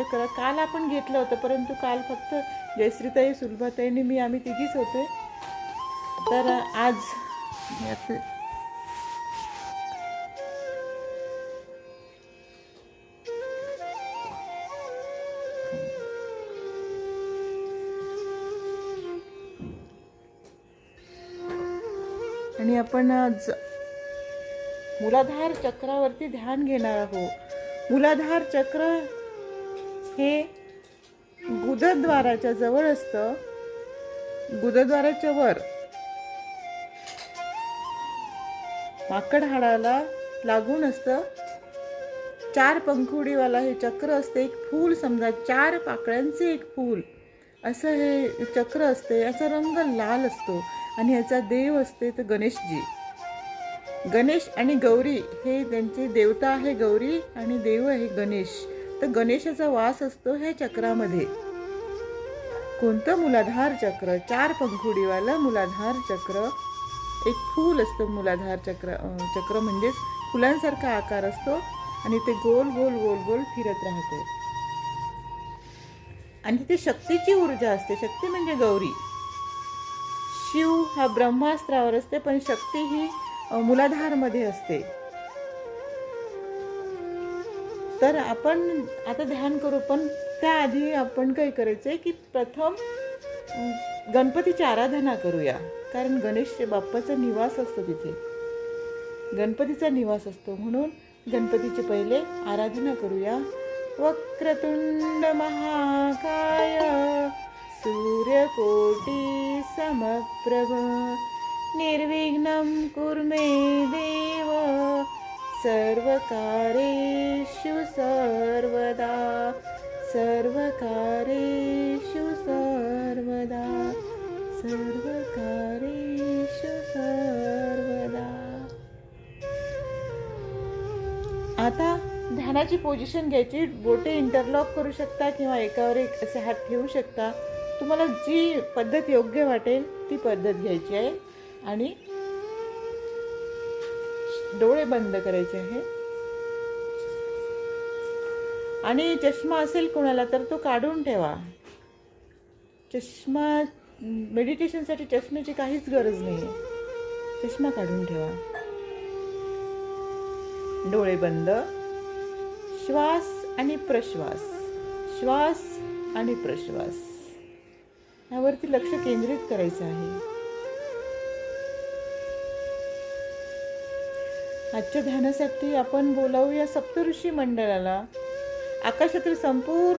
चक्र काल आपण घेतलं होतं, परंतु काल फक्त जयश्रीताई, सुलभाताईंनी आम्ही तिघीच होते. तर आज आणि आपण मूलाधार चक्रावरती ध्यान घेणार आहोत. मूलाधार चक्र हे गुदद्वाराच्या जवळ असतं, गुदद्वाराच्या वर माकड हाडाला लागून असतं. 4 पंखुडीवाला हे चक्र असते. एक फूल, समजा 4 पाकळ्यांचे एक फूल असं हे चक्र असते. याचा रंग लाल असतो आणि याचा देव असते तर गणेशजी. गणेश आणि गौरी हे त्यांची देवता आहे गौरी आणि देव आहे गणेश. तर गणेशाचा वास असतो ह्या चक्रामध्ये. कोणतं? मूलाधार चक्र. 4 पंखुडीवालं मूलाधार चक्र. एक फूल असतं मूलाधार चक्र म्हणजेच फुलांसारखा आकार असतो आणि ते गोल गोल गोल गोल फिरत राहते. आणि तिथे शक्तीची ऊर्जा असते. शक्ती म्हणजे गौरी. शिव हा ब्रह्मास्त्रावर असते, पण शक्ती ही मूलाधार मध्ये असते. तर आपण आता ध्यान करू, पण त्याआधी आपण काय करायचंय की प्रथम गणपतीची आराधना करूया. कारण गणेश बाप्पाचा निवास असतो तिथे, गणपतीचा निवास असतो. म्हणून गणपतीचे पहिले आराधना करूया. वक्रतुंड महाकाय सूर्यकोटी समप्रभ निर्विघ्नं कुरु मे देव सर्वकार्येषु सर्वदा सर्वकार्येषु सर्वदा सर्वकार्येषु सर्वदा. आता ध्यानाची पोझिशन घ्यायची. बोटे इंटरलॉक करू शकता किंवा एकावर एक असे हात ठेवू शकता. तुम्हाला जी पद्धत योग्य वाटेल ती पद्धत घ्यायची आहे आणि डोळे बंद करायचे आहे. आणि चष्मा असेल कोणाला तर तो काढून ठेवा. चष्मा मेडिटेशनसाठी चष्म्याची काहीच गरज नाही. चष्मा काढून ठेवा. डोळे बंद. श्वास आणि प्रश्वास, श्वास आणि प्रश्वास यावरती लक्ष केंद्रित करायचं आहे. आजच्या ध्यानासाठी आपण बोलावूया सप्तऋषी मंडळाला. आकाशातील संपूर्ण